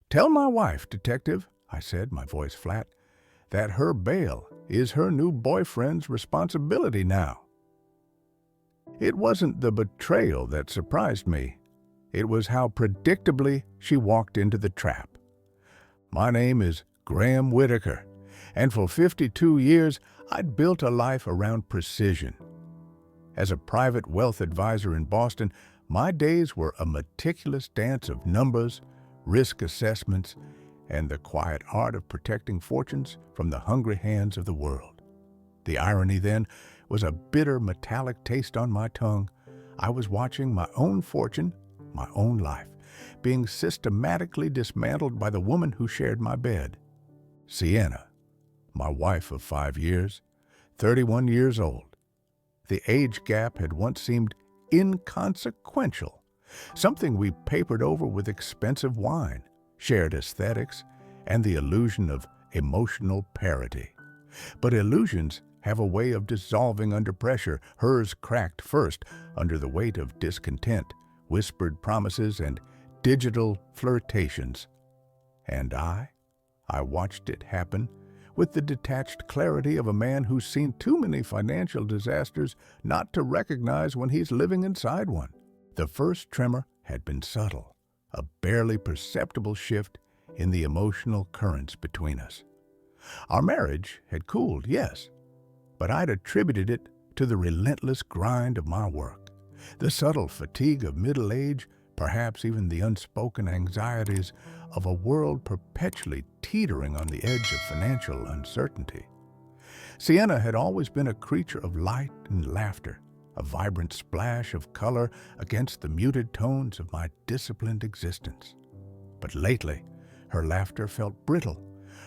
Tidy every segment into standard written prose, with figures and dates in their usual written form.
Tell my wife, detective, I said, my voice flat, that her bail is her new boyfriend's responsibility now. It wasn't the betrayal that surprised me. It was how predictably she walked into the trap. My name is Graham Whitaker, and for 52 years, I'd built a life around precision. As a private wealth advisor in Boston, my days were a meticulous dance of numbers, risk assessments, and the quiet art of protecting fortunes from the hungry hands of the world. The irony then was a bitter metallic taste on my tongue. I was watching my own fortune, my own life, being systematically dismantled by the woman who shared my bed. Sienna, my wife of 5 years, 31 years old. The age gap had once seemed inconsequential, something we papered over with expensive wine, shared aesthetics, and the illusion of emotional parity. But illusions have a way of dissolving under pressure. Hers cracked first under the weight of discontent, whispered promises, and digital flirtations. And I watched it happen with the detached clarity of a man who's seen too many financial disasters not to recognize when he's living inside one. The first tremor had been subtle, a barely perceptible shift in the emotional currents between us. Our marriage had cooled, yes, but I'd attributed it to the relentless grind of my work, the subtle fatigue of middle age, perhaps even the unspoken anxieties of a world perpetually teetering on the edge of financial uncertainty. Sienna had always been a creature of light and laughter, a vibrant splash of color against the muted tones of my disciplined existence. But lately, her laughter felt brittle,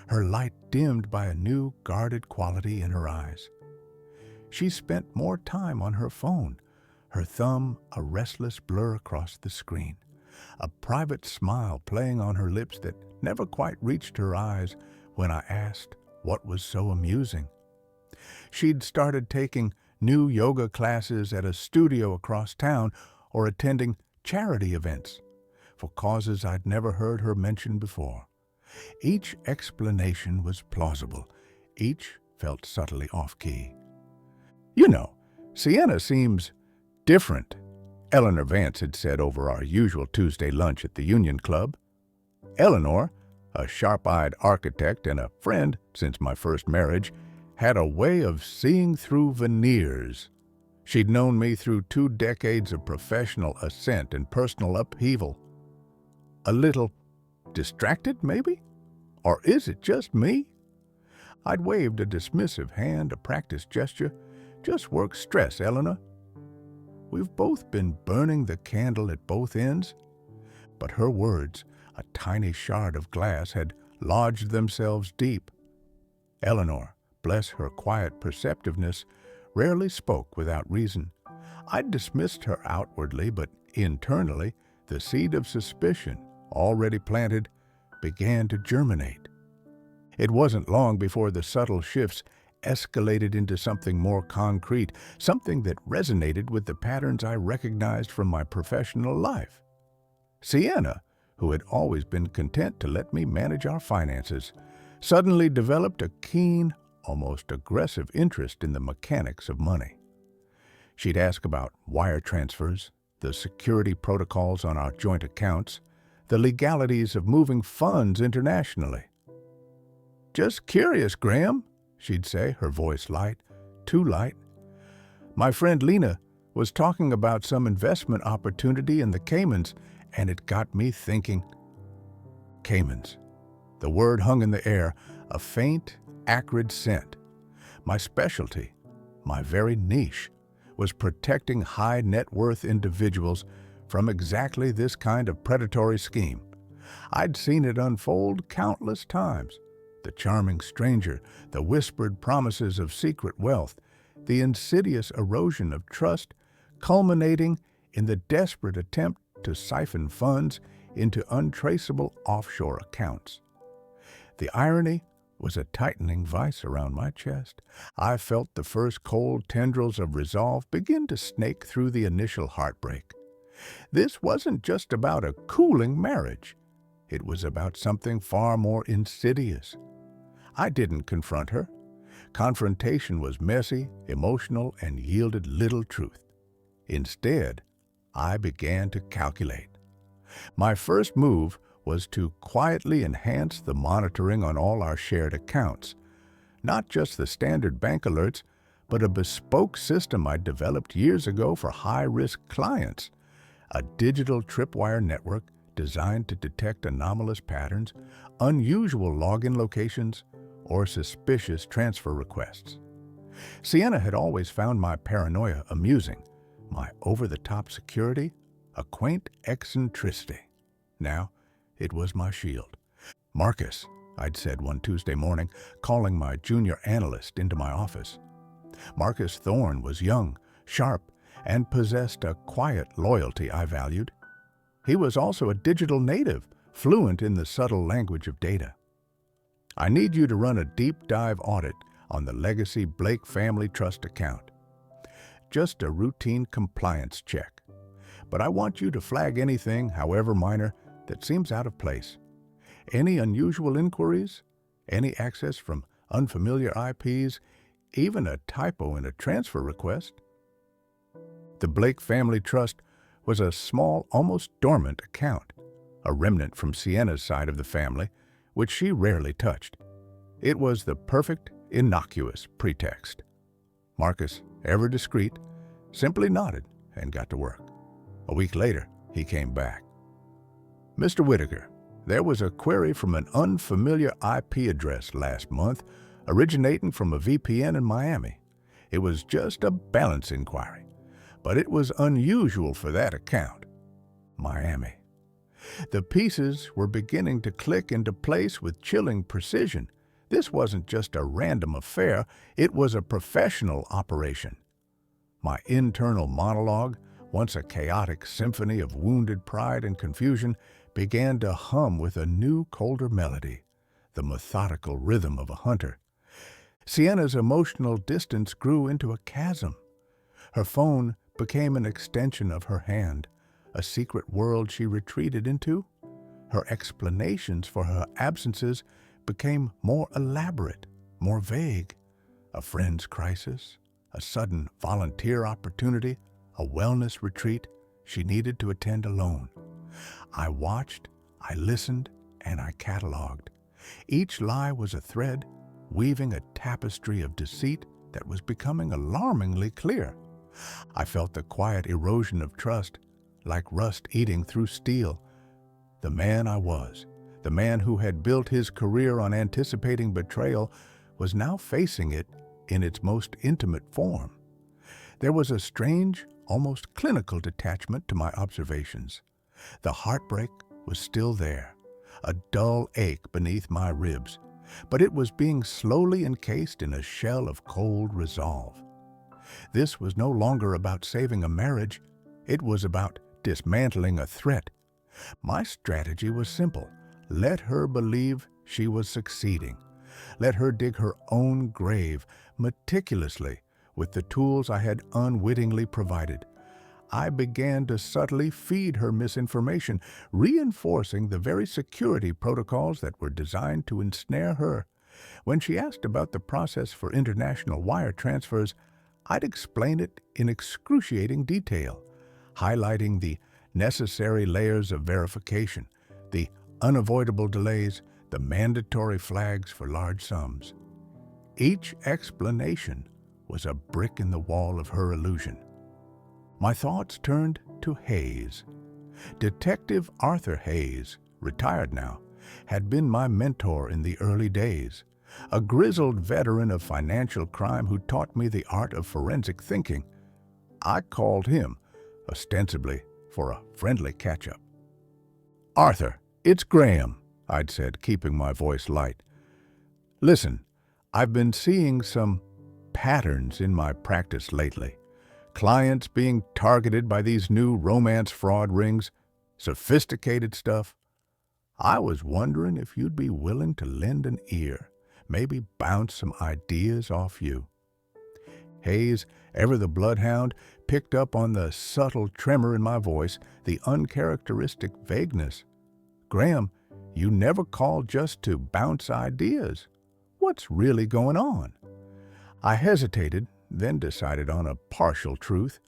her light dimmed by a new, guarded quality in her eyes. She spent more time on her phone, her thumb a restless blur across the screen, a private smile playing on her lips that never quite reached her eyes when I asked what was so amusing. She'd started taking new yoga classes at a studio across town or attending charity events for causes I'd never heard her mention before. Each explanation was plausible. Each felt subtly off-key. You know, Sienna seems different, Eleanor Vance had said over our usual Tuesday lunch at the Union Club. Eleanor, a sharp-eyed architect and a friend since my first marriage, had a way of seeing through veneers. She'd known me through 2 decades of professional ascent and personal upheaval. A little distracted, maybe? Or is it just me? I'd waved a dismissive hand, a practiced gesture. Just work stress, Eleanor. We've both been burning the candle at both ends. But her words, a tiny shard of glass, had lodged themselves deep. Eleanor, bless her quiet perceptiveness, rarely spoke without reason. I'd dismissed her outwardly, but internally, the seed of suspicion, already planted, began to germinate. It wasn't long before the subtle shifts escalated into something more concrete, something that resonated with the patterns I recognized from my professional life. Sienna, who had always been content to let me manage our finances, suddenly developed a keen, almost aggressive interest in the mechanics of money. She'd ask about wire transfers, the security protocols on our joint accounts, the legalities of moving funds internationally. "Just curious, Graham," she'd say, her voice light, too light. "My friend Lena was talking about some investment opportunity in the Caymans, and it got me thinking." Caymans. The word hung in the air, a faint, acrid scent. My specialty, my very niche, was protecting high net worth individuals from exactly this kind of predatory scheme. I'd seen it unfold countless times. The charming stranger, the whispered promises of secret wealth, the insidious erosion of trust, culminating in the desperate attempt to siphon funds into untraceable offshore accounts. The irony was a tightening vice around my chest. I felt the first cold tendrils of resolve begin to snake through the initial heartbreak. This wasn't just about a cooling marriage. It was about something far more insidious. I didn't confront her. Confrontation was messy, emotional, and yielded little truth. Instead, I began to calculate. My first move was to quietly enhance the monitoring on all our shared accounts. Not just the standard bank alerts, but a bespoke system I developed years ago for high-risk clients. A digital tripwire network designed to detect anomalous patterns, unusual login locations, or suspicious transfer requests. Sienna had always found my paranoia amusing, my over-the-top security a quaint eccentricity. Now, it was my shield. "Marcus," I'd said one Tuesday morning, calling my junior analyst into my office. Marcus Thorne was young, sharp, and possessed a quiet loyalty I valued. He was also a digital native, fluent in the subtle language of data. "I need you to run a deep dive audit on the legacy Blake Family Trust account. Just a routine compliance check. But I want you to flag anything, however minor, that seems out of place. Any unusual inquiries, any access from unfamiliar IPs, even a typo in a transfer request." The Blake Family Trust was a small, almost dormant account, a remnant from Sienna's side of the family, which she rarely touched. It was the perfect, innocuous pretext. Marcus, ever discreet, simply nodded and got to work. A week later, he came back. "Mr. Whitaker, there was a query from an unfamiliar IP address last month, originating from a VPN in Miami. It was just a balance inquiry, but it was unusual for that account." Miami. The pieces were beginning to click into place with chilling precision. This wasn't just a random affair, it was a professional operation. My internal monologue, once a chaotic symphony of wounded pride and confusion, began to hum with a new, colder melody, the methodical rhythm of a hunter. Sienna's emotional distance grew into a chasm. Her phone became an extension of her hand, a secret world she retreated into. Her explanations for her absences became more elaborate, more vague. A friend's crisis, a sudden volunteer opportunity, a wellness retreat she needed to attend alone. I watched, I listened, and I cataloged. Each lie was a thread, weaving a tapestry of deceit that was becoming alarmingly clear. I felt the quiet erosion of trust, like rust eating through steel. The man I was, the man who had built his career on anticipating betrayal, was now facing it in its most intimate form. There was a strange, almost clinical detachment to my observations. The heartbreak was still there, a dull ache beneath my ribs, but it was being slowly encased in a shell of cold resolve. This was no longer about saving a marriage, it was about dismantling a threat. My strategy was simple. Let her believe she was succeeding. Let her dig her own grave meticulously with the tools I had unwittingly provided. I began to subtly feed her misinformation, reinforcing the very security protocols that were designed to ensnare her. When she asked about the process for international wire transfers, I'd explain it in excruciating detail, highlighting the necessary layers of verification, the unavoidable delays, the mandatory flags for large sums. Each explanation was a brick in the wall of her illusion. My thoughts turned to Hayes. Detective Arthur Hayes, retired now, had been my mentor in the early days, a grizzled veteran of financial crime who taught me the art of forensic thinking. I called him, ostensibly for a friendly catch-up. "Arthur, it's Graham," I'd said, keeping my voice light. "Listen, I've been seeing some patterns in my practice lately. Clients being targeted by these new romance fraud rings, sophisticated stuff. I was wondering if you'd be willing to lend an ear, maybe bounce some ideas off you." Hayes, ever the bloodhound, picked up on the subtle tremor in my voice, the uncharacteristic vagueness. "Graham, You never call just to bounce ideas. What's really going on? I hesitated, then decided on a partial truth.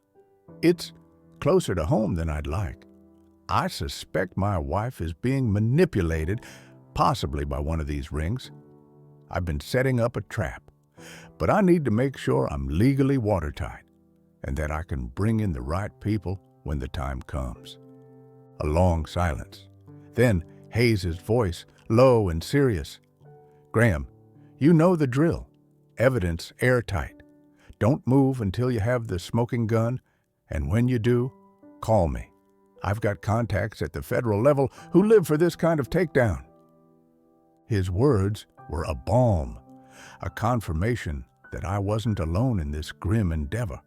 It's closer to home than I'd like. I suspect my wife is being manipulated, possibly by one of these rings. I've been setting up a trap, but I need to make sure I'm legally watertight and that I can bring in the right people when the time comes. A long silence. Then Hayes's voice, low and serious. Graham, you know the drill. Evidence airtight. Don't move until you have the smoking gun, and when you do, call me. I've got contacts at the federal level who live for this kind of takedown. His words were a balm, a confirmation that I wasn't alone in this grim endeavor.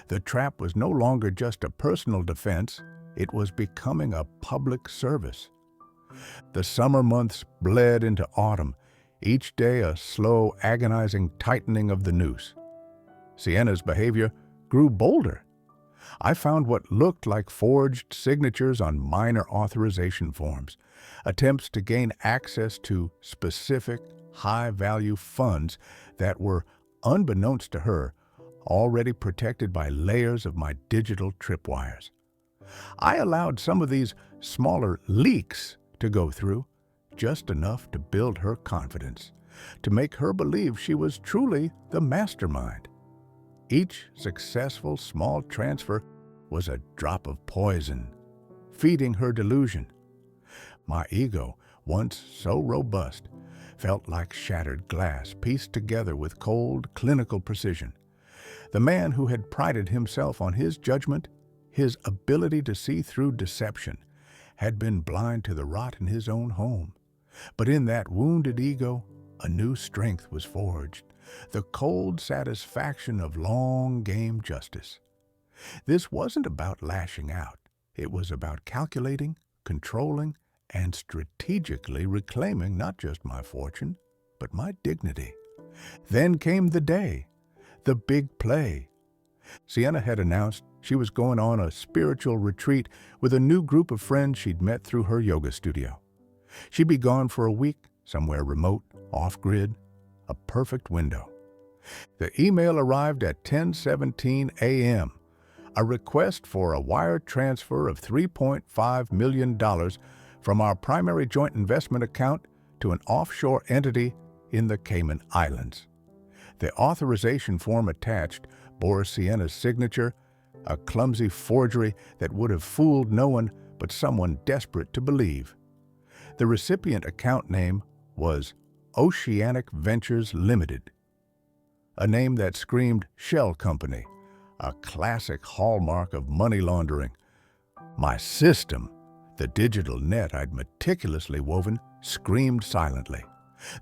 The trap was no longer just a personal defense, it was becoming a public service. The summer months bled into autumn, each day a slow, agonizing tightening of the noose. Sienna's behavior grew bolder. I found what looked like forged signatures on minor authorization forms, attempts to gain access to specific, high-value funds that were, unbeknownst to her, already protected by layers of my digital tripwires. I allowed some of these smaller leaks to go through, just enough to build her confidence, to make her believe she was truly the mastermind. Each successful small transfer was a drop of poison, feeding her delusion. My ego, once so robust, felt like shattered glass pieced together with cold, clinical precision. The man who had prided himself on his judgment, his ability to see through deception, had been blind to the rot in his own home. But in that wounded ego, a new strength was forged, the cold satisfaction of long-game justice. This wasn't about lashing out. It was about calculating, controlling, and strategically reclaiming not just my fortune, but my dignity. Then came the day, the big play. Sienna had announced she was going on a spiritual retreat with a new group of friends she'd met through her yoga studio. She'd be gone for a week, somewhere remote, off-grid, a perfect window. The email arrived at 10:17 a.m., a request for a wire transfer of $3.5 million from our primary joint investment account to an offshore entity in the Cayman Islands. The authorization form attached bore Sienna's signature, a clumsy forgery that would have fooled no one but someone desperate to believe. The recipient account name was Oceanic Ventures Limited, a name that screamed shell company, a classic hallmark of money laundering. My system, the digital net I'd meticulously woven, screamed silently.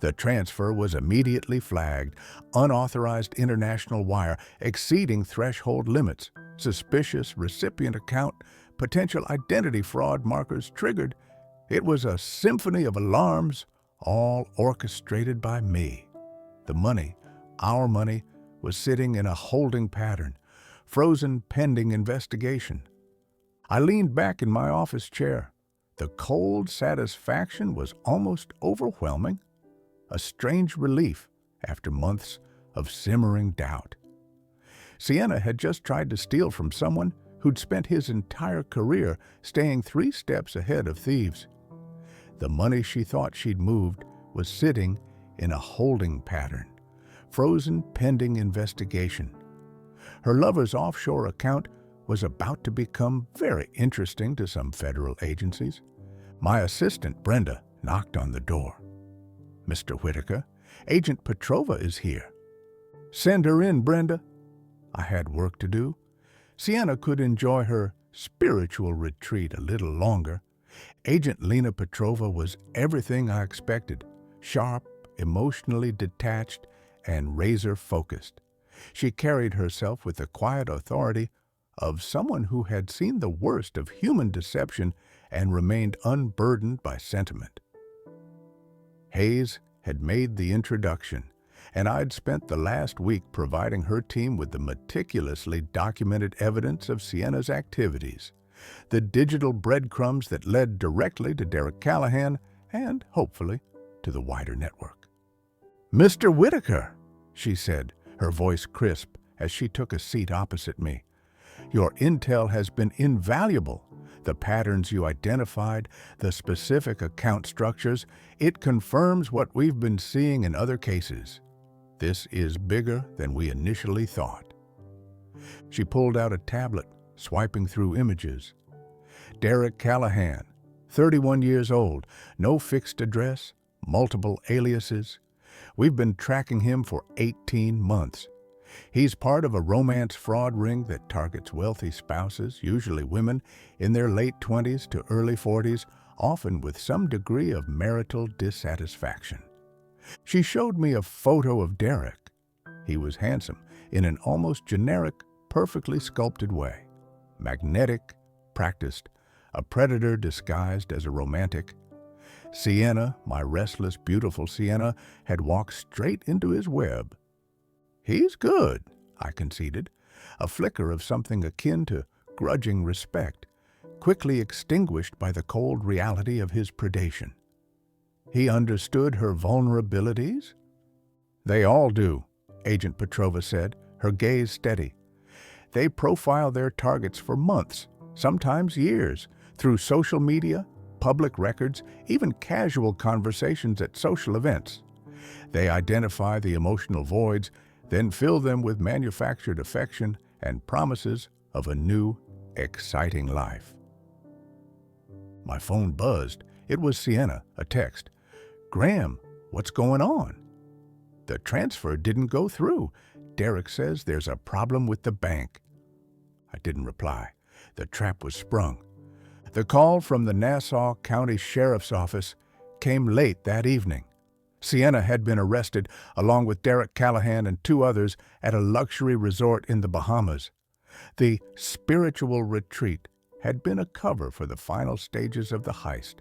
The transfer was immediately flagged, unauthorized international wire exceeding threshold limits, suspicious recipient account, potential identity fraud markers triggered. It was a symphony of alarms, all orchestrated by me. The money, our money, was sitting in a holding pattern, frozen pending investigation. I leaned back in my office chair. The cold satisfaction was almost overwhelming, a strange relief after months of simmering doubt. Sienna had just tried to steal from someone who'd spent his entire career staying 3 steps ahead of thieves. The money she thought she'd moved was sitting in a holding pattern, frozen pending investigation. Her lover's offshore account was about to become very interesting to some federal agencies. My assistant, Brenda, knocked on the door. "Mr. Whitaker, Agent Petrova is here." "Send her in, Brenda." I had work to do. Sienna could enjoy her spiritual retreat a little longer. Agent Lena Petrova was everything I expected, sharp, emotionally detached, and razor-focused. She carried herself with the quiet authority of someone who had seen the worst of human deception and remained unburdened by sentiment. Hayes had made the introduction, and I'd spent the last week providing her team with the meticulously documented evidence of Sienna's activities, the digital breadcrumbs that led directly to Derek Callahan and, hopefully, to the wider network. "Mr. Whitaker," she said, her voice crisp as she took a seat opposite me. "Your intel has been invaluable. The patterns you identified, the specific account structures, it confirms what we've been seeing in other cases. This is bigger than we initially thought." She pulled out a tablet, swiping through images. Derek Callahan, 31 years old, no fixed address, multiple aliases. We've been tracking him for 18 months. He's part of a romance fraud ring that targets wealthy spouses, usually women in their late 20s to early 40s, often with some degree of marital dissatisfaction. She showed me a photo of Derek. He was handsome in an almost generic, perfectly sculpted way. Magnetic, practiced, a predator disguised as a romantic. Sienna, my restless, beautiful Sienna, had walked straight into his web. "He's good," I conceded, a flicker of something akin to grudging respect, quickly extinguished by the cold reality of his predation. "He understood her vulnerabilities?" "They all do," Agent Petrova said, her gaze steady. "They profile their targets for months, sometimes years, through social media, public records, even casual conversations at social events. They identify the emotional voids, then fill them with manufactured affection and promises of a new, exciting life." My phone buzzed. It was Sienna, a text. "Graham, what's going on?" "The transfer didn't go through. Derek says there's a problem with the bank." I didn't reply. The trap was sprung. The call from the Nassau County Sheriff's Office came late that evening. Sienna had been arrested, along with Derek Callahan and 2 others, at a luxury resort in the Bahamas. The spiritual retreat had been a cover for the final stages of the heist.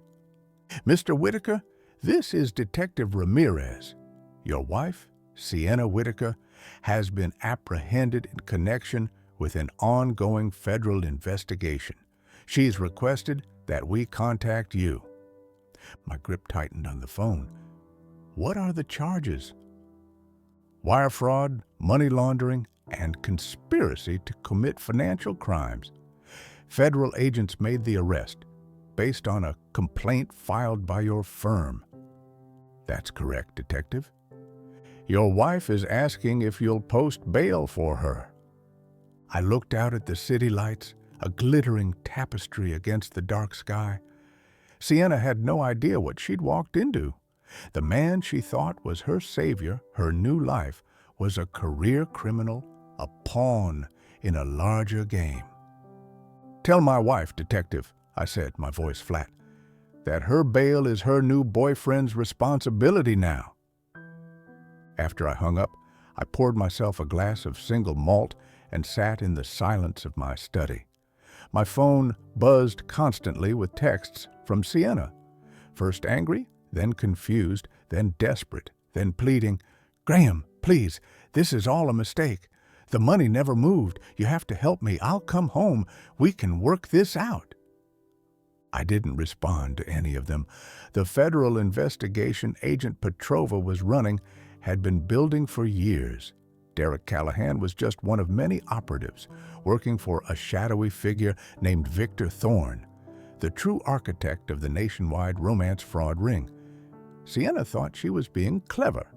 "Mr. Whitaker, this is Detective Ramirez. Your wife, Sienna Whitaker, has been apprehended in connection with an ongoing federal investigation. She's requested that we contact you." My grip tightened on the phone. "What are the charges?" "Wire fraud, money laundering, and conspiracy to commit financial crimes. Federal agents made the arrest based on a complaint filed by your firm." "That's correct, Detective." "Your wife is asking if you'll post bail for her." I looked out at the city lights, a glittering tapestry against the dark sky. Sienna had no idea what she'd walked into. The man she thought was her savior, her new life, was a career criminal, a pawn in a larger game. "Tell my wife, Detective," I said, my voice flat, "that her bail is her new boyfriend's responsibility now." After I hung up, I poured myself a glass of single malt and sat in the silence of my study. My phone buzzed constantly with texts from Sienna, first angry, then confused, then desperate, then pleading, "Graham, please, this is all a mistake. The money never moved. You have to help me. I'll come home. We can work this out." I didn't respond to any of them. The federal investigation Agent Petrova was running had been building for years. Derek Callahan was just one of many operatives working for a shadowy figure named Victor Thorne, the true architect of the nationwide romance fraud ring. Sienna thought she was being clever.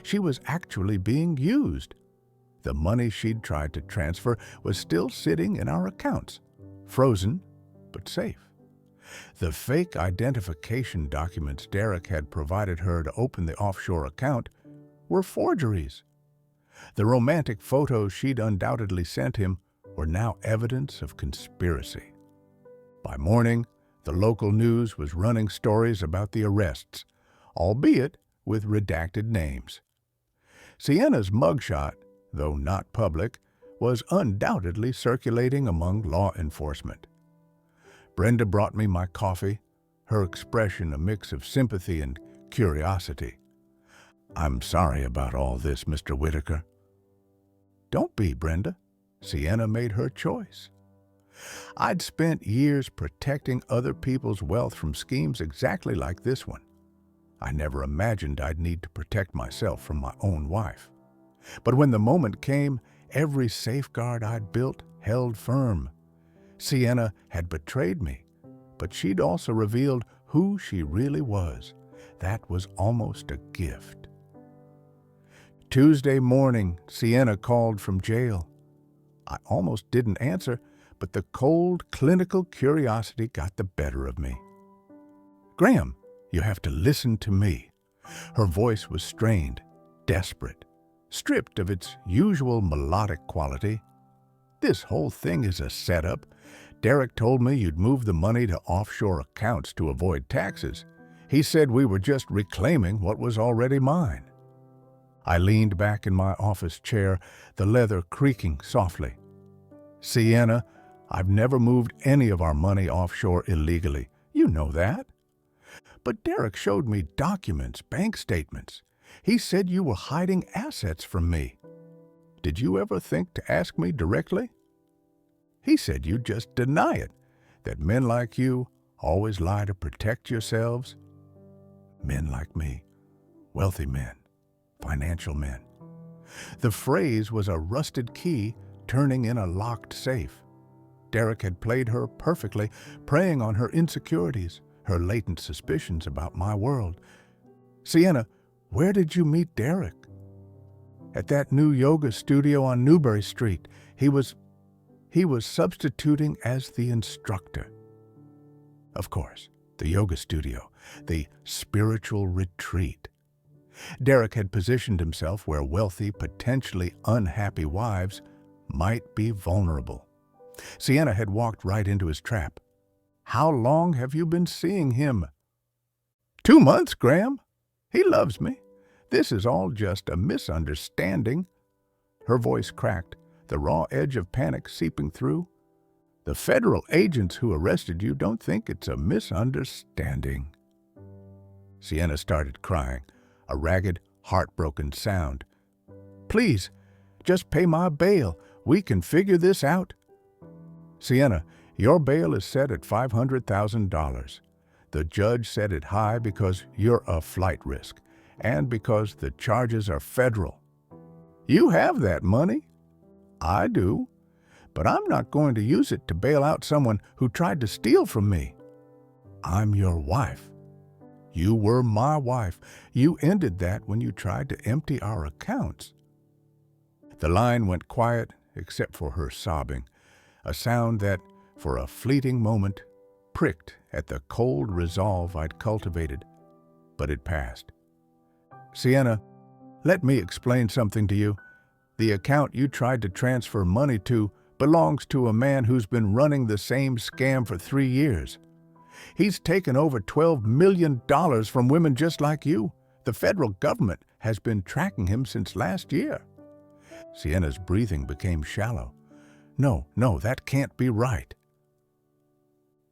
She was actually being used. The money she'd tried to transfer was still sitting in our accounts, frozen but safe. The fake identification documents Derek had provided her to open the offshore account were forgeries. The romantic photos she'd undoubtedly sent him were now evidence of conspiracy. By morning, the local news was running stories about the arrests, albeit with redacted names. Sienna's mugshot, though not public, was undoubtedly circulating among law enforcement. Brenda brought me my coffee, her expression a mix of sympathy and curiosity. "I'm sorry about all this, Mr. Whitaker." "Don't be, Brenda. Sienna made her choice." I'd spent years protecting other people's wealth from schemes exactly like this one. I never imagined I'd need to protect myself from my own wife. But when the moment came, every safeguard I'd built held firm. Sienna had betrayed me, but she'd also revealed who she really was. That was almost a gift. Tuesday morning, Sienna called from jail. I almost didn't answer, but the cold, clinical curiosity got the better of me. "Graham, you have to listen to me." Her voice was strained, desperate, stripped of its usual melodic quality. "This whole thing is a setup. Derek told me you'd move the money to offshore accounts to avoid taxes. He said we were just reclaiming what was already mine." I leaned back in my office chair, the leather creaking softly. "Sienna, I've never moved any of our money offshore illegally. You know that. But Derek showed me documents, bank statements. He said you were hiding assets from me. Did you ever think to ask me directly? He said you'd just deny it, that men like you always lie to protect yourselves." Men like me, wealthy men, financial men. The phrase was a rusted key turning in a locked safe. Derek had played her perfectly, preying on her insecurities, her latent suspicions about my world. "Sienna, where did you meet Derek?" "At that new yoga studio on Newbury Street. He was substituting as the instructor." Of course, the yoga studio, the spiritual retreat. Derek had positioned himself where wealthy, potentially unhappy wives might be vulnerable. Sienna had walked right into his trap. "How long have you been seeing him?" 2 months, Graham. He loves me. This is all just a misunderstanding." Her voice cracked, the raw edge of panic seeping through. "The federal agents who arrested you don't think it's a misunderstanding." Sienna started crying, a ragged, heartbroken sound. "Please, just pay my bail. We can figure this out." "Sienna, your bail is set at $500,000. The judge set it high because you're a flight risk and because the charges are federal." "You have that money." "I do, but I'm not going to use it to bail out someone who tried to steal from me." "I'm your wife. You were my wife. You ended that when you tried to empty our accounts." The line went quiet except for her sobbing, a sound that, for a fleeting moment, pricked at the cold resolve I'd cultivated, but it passed. "Sienna, let me explain something to you. The account you tried to transfer money to belongs to a man who's been running the same scam for 3 years. He's taken over $12 million from women just like you. The federal government has been tracking him since last year." Sienna's breathing became shallow. No, that can't be right."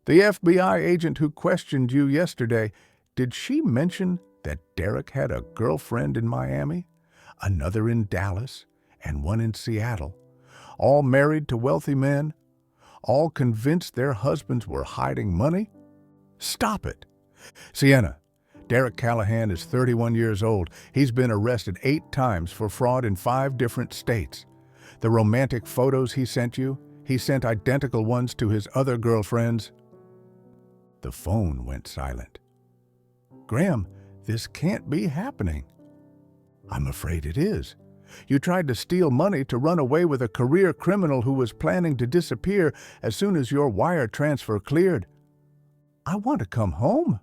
"The FBI agent who questioned you yesterday, did she mention that Derek had a girlfriend in Miami, another in Dallas, and one in Seattle, all married to wealthy men, all convinced their husbands were hiding money?" "Stop it." "Sienna, Derek Callahan is 31 years old. He's been arrested 8 times for fraud in 5 different states. The romantic photos he sent you, he sent identical ones to his other girlfriends." The phone went silent. "Graham, this can't be happening." "I'm afraid it is. You tried to steal money to run away with a career criminal who was planning to disappear as soon as your wire transfer cleared." "I want to come home."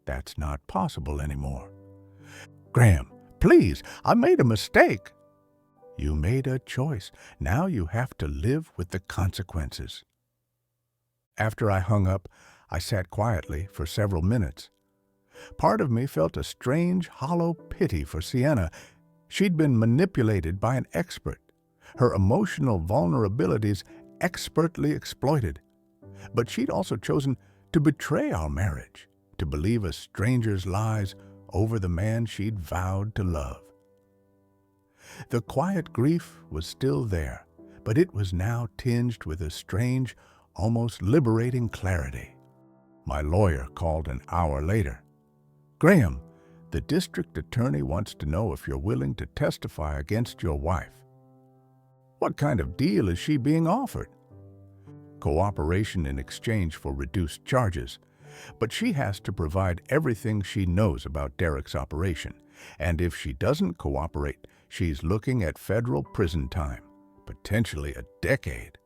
"That's not possible anymore." "Graham, please, I made a mistake." "You made a choice. Now you have to live with the consequences." After I hung up, I sat quietly for several minutes. Part of me felt a strange, hollow pity for Sienna. She'd been manipulated by an expert, her emotional vulnerabilities expertly exploited. But she'd also chosen to betray our marriage, to believe a stranger's lies over the man she'd vowed to love. The quiet grief was still there, but it was now tinged with a strange, almost liberating clarity. My lawyer called an hour later. "Graham, the district attorney wants to know if you're willing to testify against your wife." "What kind of deal is she being offered?" "Cooperation in exchange for reduced charges, but she has to provide everything she knows about Derek's operation, and if she doesn't cooperate, she's looking at federal prison time, potentially a decade."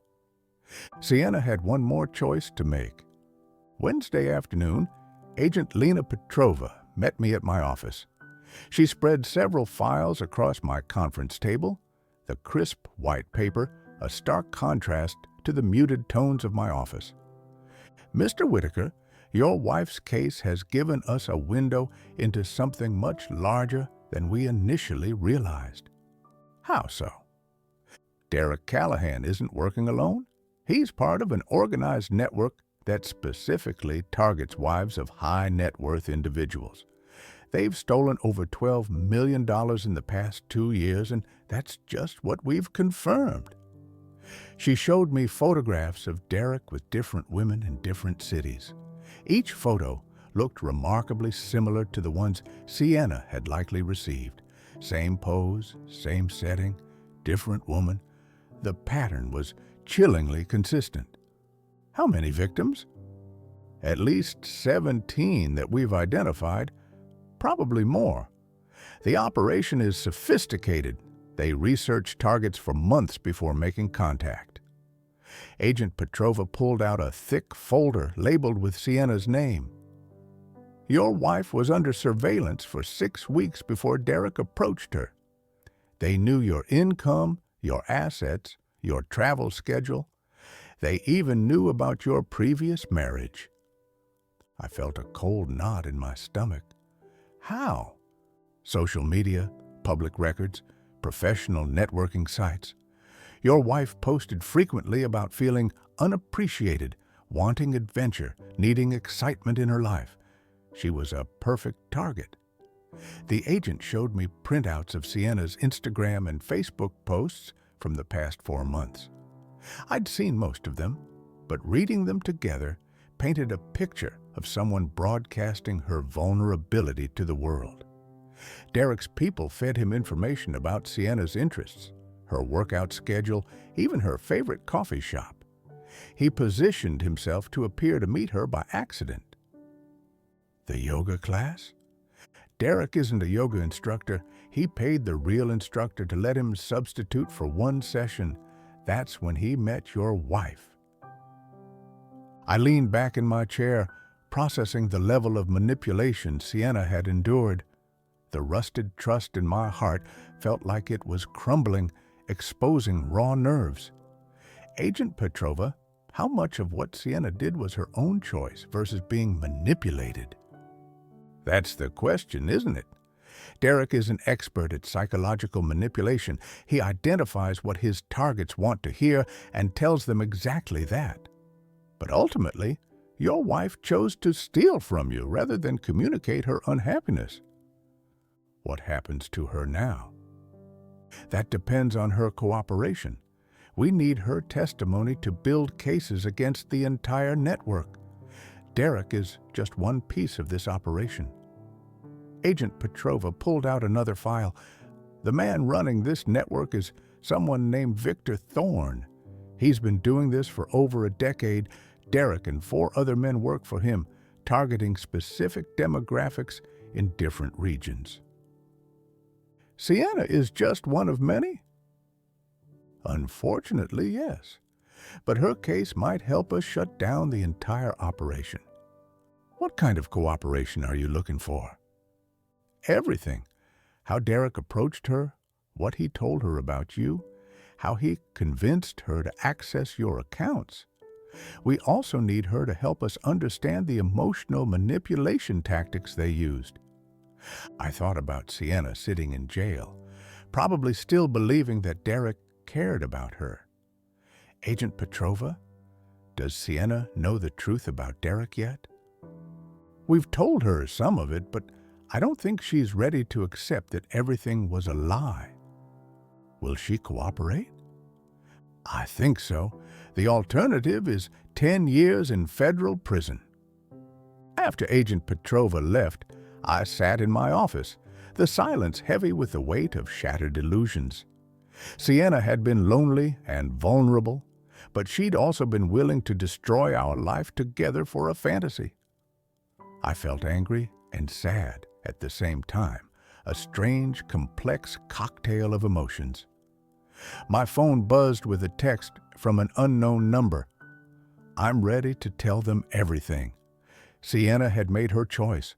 Sienna had one more choice to make. Wednesday afternoon, Agent Lena Petrova met me at my office. She spread several files across my conference table, the crisp white paper a stark contrast to the muted tones of my office. "Mr. Whitaker, your wife's case has given us a window into something much larger than we initially realized." "How so?" "Derek Callahan isn't working alone. He's part of an organized network that specifically targets wives of high net worth individuals. They've stolen over $12 million in the past 2 years, and that's just what we've confirmed." She showed me photographs of Derek with different women in different cities. Each photo looked remarkably similar to the ones Sienna had likely received. Same pose, same setting, different woman. The pattern was chillingly consistent. "How many victims?" "At least 17 that we've identified, probably more. The operation is sophisticated. They research targets for months before making contact." Agent Petrova pulled out a thick folder labeled with Sienna's name. "Your wife was under surveillance for 6 weeks before Derek approached her. They knew your income, your assets, your travel schedule. They even knew about your previous marriage." I felt a cold knot in my stomach. "How?" "Social media, public records, professional networking sites. Your wife posted frequently about feeling unappreciated, wanting adventure, needing excitement in her life. She was a perfect target." The agent showed me printouts of Sienna's Instagram and Facebook posts from the past 4 months. I'd seen most of them, but reading them together painted a picture of someone broadcasting her vulnerability to the world. Derek's people fed him information about Sienna's interests, her workout schedule, even her favorite coffee shop. He positioned himself to appear to meet her by accident. "The yoga class?" "Derek isn't a yoga instructor. He paid the real instructor to let him substitute for 1 session. That's when he met your wife." I leaned back in my chair, processing the level of manipulation Sienna had endured. The rusted trust in my heart felt like it was crumbling, exposing raw nerves. "Agent Petrova, how much of what Sienna did was her own choice versus being manipulated?" "That's the question, isn't it? Derek is an expert at psychological manipulation. He identifies what his targets want to hear and tells them exactly that. But ultimately, your wife chose to steal from you rather than communicate her unhappiness." "What happens to her now?" "That depends on her cooperation. We need her testimony to build cases against the entire network. Derek is just one piece of this operation." Agent Petrova pulled out another file. "The man running this network is someone named Victor Thorne. He's been doing this for over a decade. Derek and 4 other men work for him, targeting specific demographics in different regions." "Sienna is just one of many?" "Unfortunately, yes. But her case might help us shut down the entire operation." "What kind of cooperation are you looking for?" "Everything. How Derek approached her, what he told her about you, how he convinced her to access your accounts. We also need her to help us understand the emotional manipulation tactics they used." I thought about Sienna sitting in jail, probably still believing that Derek cared about her. "Agent Petrova, does Sienna know the truth about Derek yet?" "We've told her some of it, but I don't think she's ready to accept that everything was a lie." "Will she cooperate?" I think so. The alternative is 10 years in federal prison. After Agent Petrova left, I sat in my office, the silence heavy with the weight of shattered illusions. Sienna had been lonely and vulnerable, but she'd also been willing to destroy our life together for a fantasy. I felt angry and sad at the same time, a strange, complex cocktail of emotions. My phone buzzed with a text from an unknown number. I'm ready to tell them everything. Sienna had made her choice.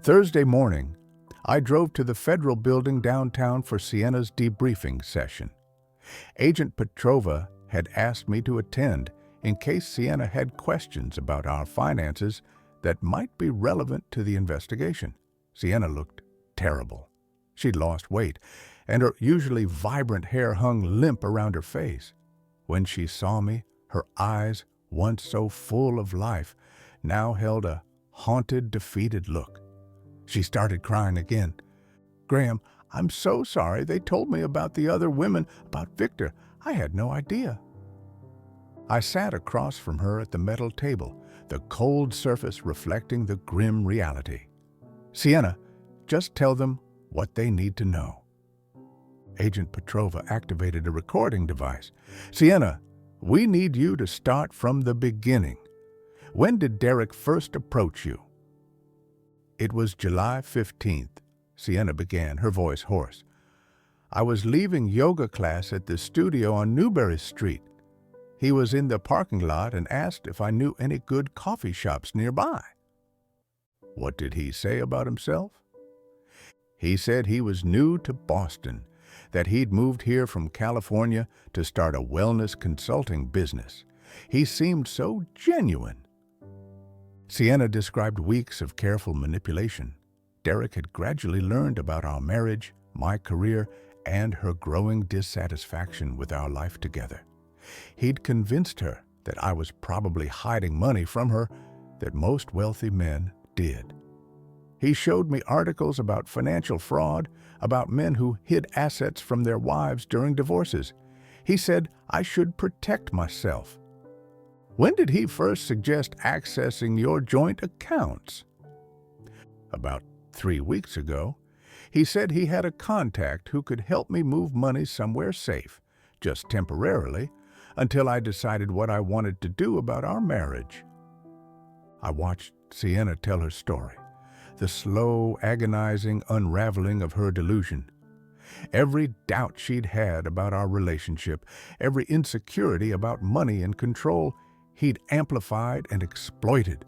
Thursday morning, I drove to the federal building downtown for Sienna's debriefing session. Agent Petrova had asked me to attend in case Sienna had questions about our finances that might be relevant to the investigation. Sienna looked terrible. She'd lost weight, and her usually vibrant hair hung limp around her face. When she saw me, her eyes, once so full of life, now held a haunted, defeated look. She started crying again. "Graham, I'm so sorry. They told me about the other women, about Victor. I had no idea." I sat across from her at the metal table, the cold surface reflecting the grim reality. "Sienna, just tell them what they need to know." Agent Petrova activated a recording device. "Sienna, we need you to start from the beginning. When did Derek first approach you?" "It was July 15th, Sienna began, her voice hoarse. "I was leaving yoga class at the studio on Newberry Street. He was in the parking lot and asked if I knew any good coffee shops nearby." "What did he say about himself?" "He said he was new to Boston, that he'd moved here from California to start a wellness consulting business. He seemed so genuine." Sienna described weeks of careful manipulation. Derek had gradually learned about our marriage, my career, and her growing dissatisfaction with our life together. He'd convinced her that I was probably hiding money from her, that most wealthy men did. He showed me articles about financial fraud, about men who hid assets from their wives during divorces. He said I should protect myself. "When did he first suggest accessing your joint accounts?" "About 3 weeks ago. He said he had a contact who could help me move money somewhere safe, just temporarily, until I decided what I wanted to do about our marriage." I watched Sienna tell her story, the slow, agonizing unraveling of her delusion. Every doubt she'd had about our relationship, every insecurity about money and control, he'd amplified and exploited.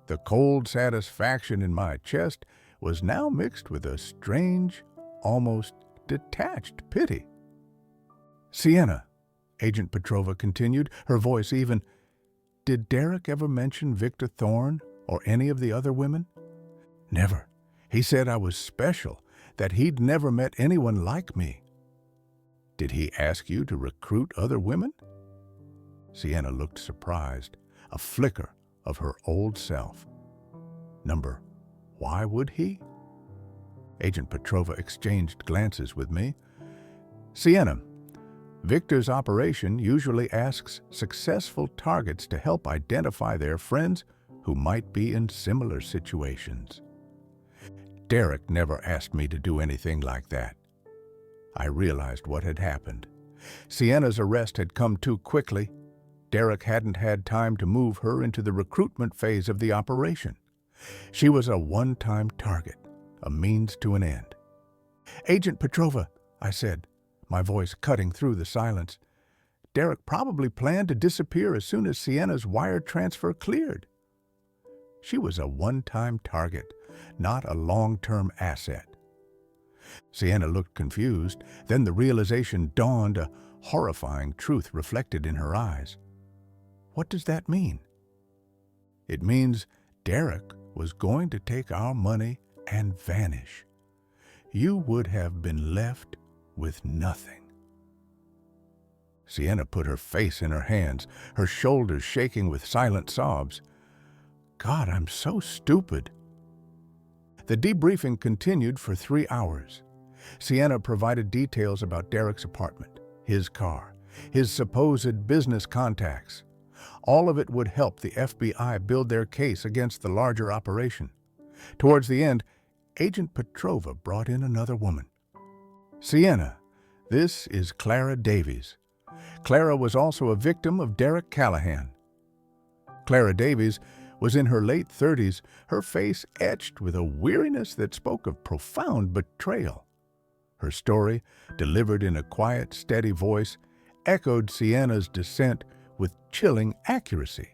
The cold satisfaction in my chest was now mixed with a strange, almost detached pity. "Sienna," Agent Petrova continued, her voice even, "did Derek ever mention Victor Thorne or any of the other women?" "Never. He said I was special, that he'd never met anyone like me." "Did he ask you to recruit other women?" Sienna looked surprised, a flicker of her old self. "Number, why would he?" Agent Petrova exchanged glances with me. "Sienna, Victor's operation usually asks successful targets to help identify their friends who might be in similar situations. Derek never asked me to do anything like that." I realized what had happened. Sienna's arrest had come too quickly. Derek hadn't had time to move her into the recruitment phase of the operation. She was a one-time target, a means to an end. "Agent Petrova," I said, my voice cutting through the silence, "Derek probably planned to disappear as soon as Sienna's wire transfer cleared." She was a one-time target, not a long-term asset. Sienna looked confused, then the realization dawned, a horrifying truth reflected in her eyes. "What does that mean?" "It means Derek was going to take our money and vanish. You would have been left with nothing." Sienna put her face in her hands, her shoulders shaking with silent sobs. "God, I'm so stupid." The debriefing continued for 3 hours. Sienna provided details about Derek's apartment, his car, his supposed business contacts. All of it would help the FBI build their case against the larger operation. Towards the end, Agent Petrova brought in another woman. Sienna, this is Clara Davies. Clara was also a victim of Derek Callahan. Clara Davies was in her late 30s, her face etched with a weariness that spoke of profound betrayal. Her story, delivered in a quiet, steady voice, echoed Sienna's descent with chilling accuracy.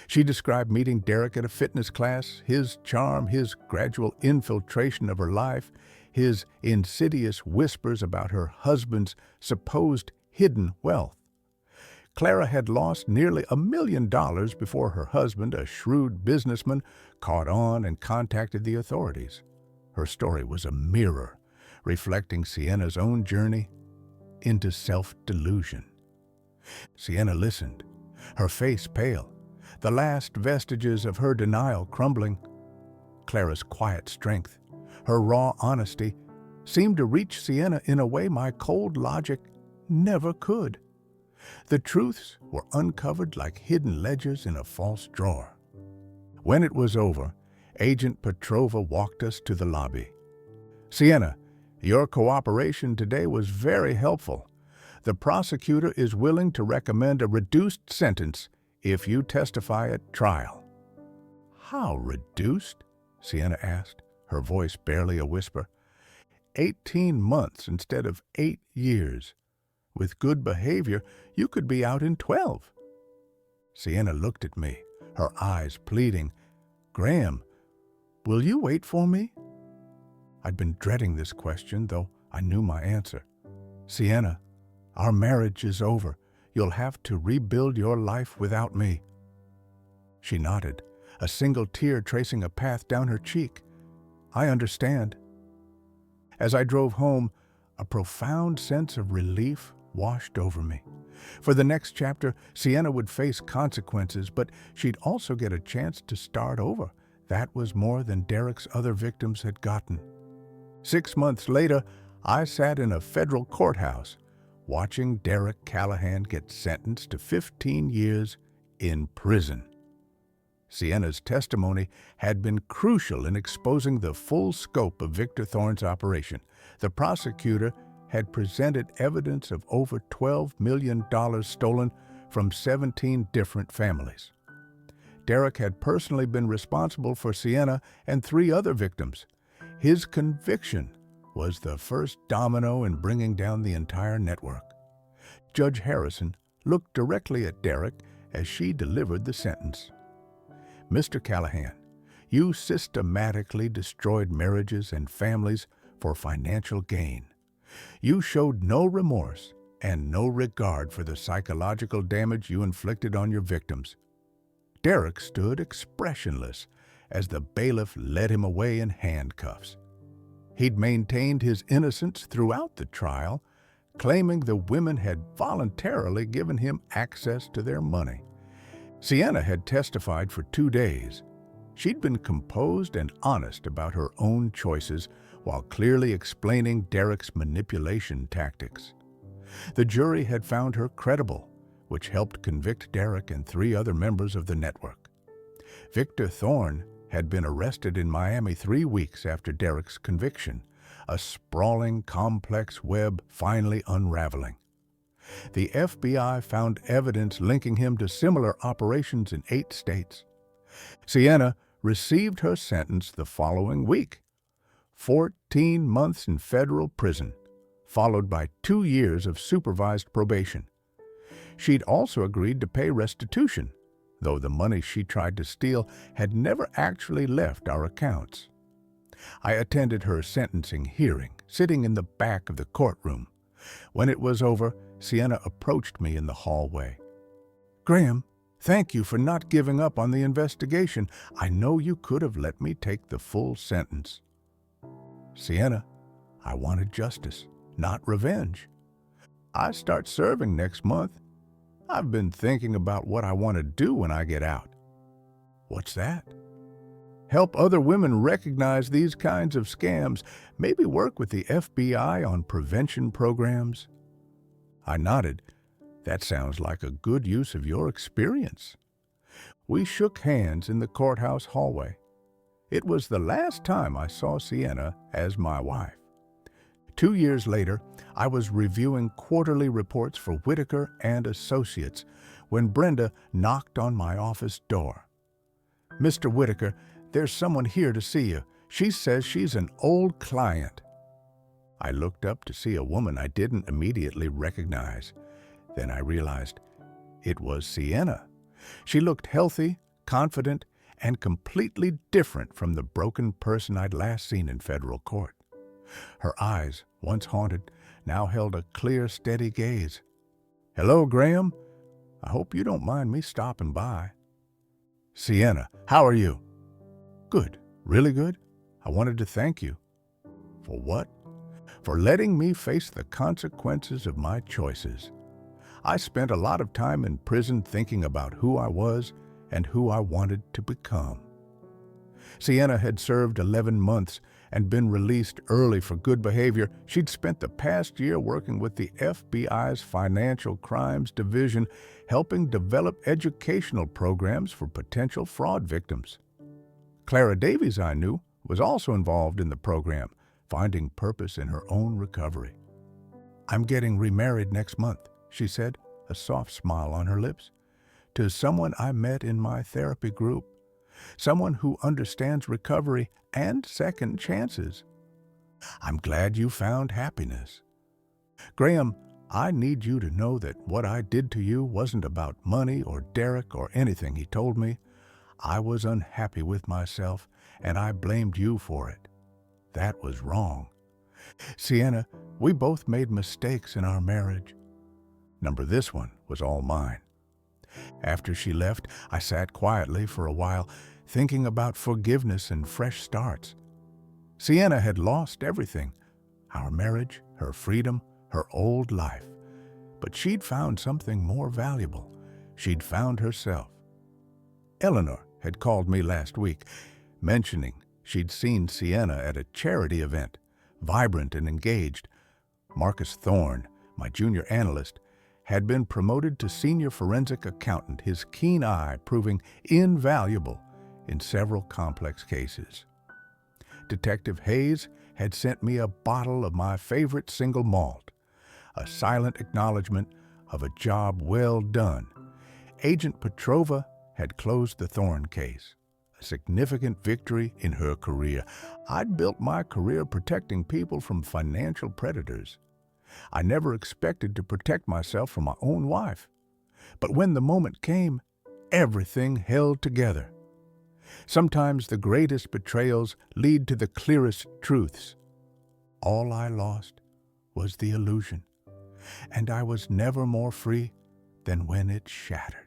She described meeting Derek at a fitness class, his charm, his gradual infiltration of her life, his insidious whispers about her husband's supposed hidden wealth. Clara had lost nearly $1 million before her husband, a shrewd businessman, caught on and contacted the authorities. Her story was a mirror, reflecting Sienna's own journey into self-delusion. Sienna listened, her face pale, the last vestiges of her denial crumbling. Clara's quiet strength, her raw honesty, seemed to reach Sienna in a way my cold logic never could. The truths were uncovered like hidden ledgers in a false drawer. When it was over, Agent Petrova walked us to the lobby. Sienna, your cooperation today was very helpful. The prosecutor is willing to recommend a reduced sentence if you testify at trial. How reduced? Sienna asked, her voice barely a whisper. 18 months instead of 8 years. With good behavior, you could be out in 12. Sienna looked at me, her eyes pleading. Graham, will you wait for me? I'd been dreading this question, though I knew my answer. Sienna, our marriage is over. You'll have to rebuild your life without me. She nodded, a single tear tracing a path down her cheek. I understand. As I drove home, a profound sense of relief washed over me. For the next chapter, Sienna would face consequences, but she'd also get a chance to start over. That was more than Derek's other victims had gotten. 6 months later, I sat in a federal courthouse, watching Derek Callahan get sentenced to 15 years in prison. Sienna's testimony had been crucial in exposing the full scope of Victor Thorne's operation. The prosecutor had presented evidence of over $12 million stolen from 17 different families. Derek had personally been responsible for Sienna and 3 other victims. His conviction was the first domino in bringing down the entire network. Judge Harrison looked directly at Derek as she delivered the sentence. Mr. Callahan, you systematically destroyed marriages and families for financial gain. You showed no remorse and no regard for the psychological damage you inflicted on your victims. Derek stood expressionless as the bailiff led him away in handcuffs. He'd maintained his innocence throughout the trial, claiming the women had voluntarily given him access to their money. Sienna had testified for 2 days. She'd been composed and honest about her own choices while clearly explaining Derek's manipulation tactics. The jury had found her credible, which helped convict Derek and 3 other members of the network. Victor Thorne had been arrested in Miami 3 weeks after Derek's conviction, a sprawling, complex web finally unraveling. The FBI found evidence linking him to similar operations in 8 states. Sienna received her sentence the following week, 14 months in federal prison, followed by 2 years of supervised probation. She'd also agreed to pay restitution, though the money she tried to steal had never actually left our accounts. I attended her sentencing hearing, sitting in the back of the courtroom. When it was over, Sienna approached me in the hallway. Graham, thank you for not giving up on the investigation. I know you could have let me take the full sentence. Sienna, I wanted justice, not revenge. I start serving next month. I've been thinking about what I want to do when I get out. What's that? Help other women recognize these kinds of scams, maybe work with the FBI on prevention programs. I nodded. That sounds like a good use of your experience. We shook hands in the courthouse hallway. It was the last time I saw Sienna as my wife. 2 years later, I was reviewing quarterly reports for Whitaker and Associates when Brenda knocked on my office door. "Mr. Whitaker, there's someone here to see you. She says she's an old client." I looked up to see a woman I didn't immediately recognize. Then I realized it was Sienna. She looked healthy, confident, and completely different from the broken person I'd last seen in federal court. Her eyes, once haunted, now held a clear, steady gaze. "Hello, Graham. I hope you don't mind me stopping by." "Sienna, how are you?" "Good, really good. I wanted to thank you." "For what?" "For letting me face the consequences of my choices. I spent a lot of time in prison thinking about who I was and who I wanted to become." Sienna had served 11 months and been released early for good behavior. She'd spent the past year working with the FBI's Financial Crimes Division, helping develop educational programs for potential fraud victims. Clara Davies, I knew, was also involved in the program, finding purpose in her own recovery. "I'm getting remarried next month," she said, a soft smile on her lips, "to someone I met in my therapy group, someone who understands recovery and second chances. I'm glad you found happiness. Graham, I need you to know that what I did to you wasn't about money or Derek or anything he told me. I was unhappy with myself, and I blamed you for it. That was wrong. Sienna, we both made mistakes in our marriage. This one was all mine." After she left, I sat quietly for a while, thinking about forgiveness and fresh starts. Sienna had lost everything: our marriage, her freedom, her old life. But she'd found something more valuable. She'd found herself. Eleanor had called me last week, mentioning she'd seen Sienna at a charity event, vibrant and engaged. Marcus Thorne, my junior analyst, had been promoted to senior forensic accountant, his keen eye proving invaluable in several complex cases. Detective Hayes had sent me a bottle of my favorite single malt, a silent acknowledgement of a job well done. Agent Petrova had closed the Thorne case, a significant victory in her career. I'd built my career protecting people from financial predators. I never expected to protect myself from my own wife. But when the moment came, everything held together. Sometimes the greatest betrayals lead to the clearest truths. All I lost was the illusion, and I was never more free than when it shattered.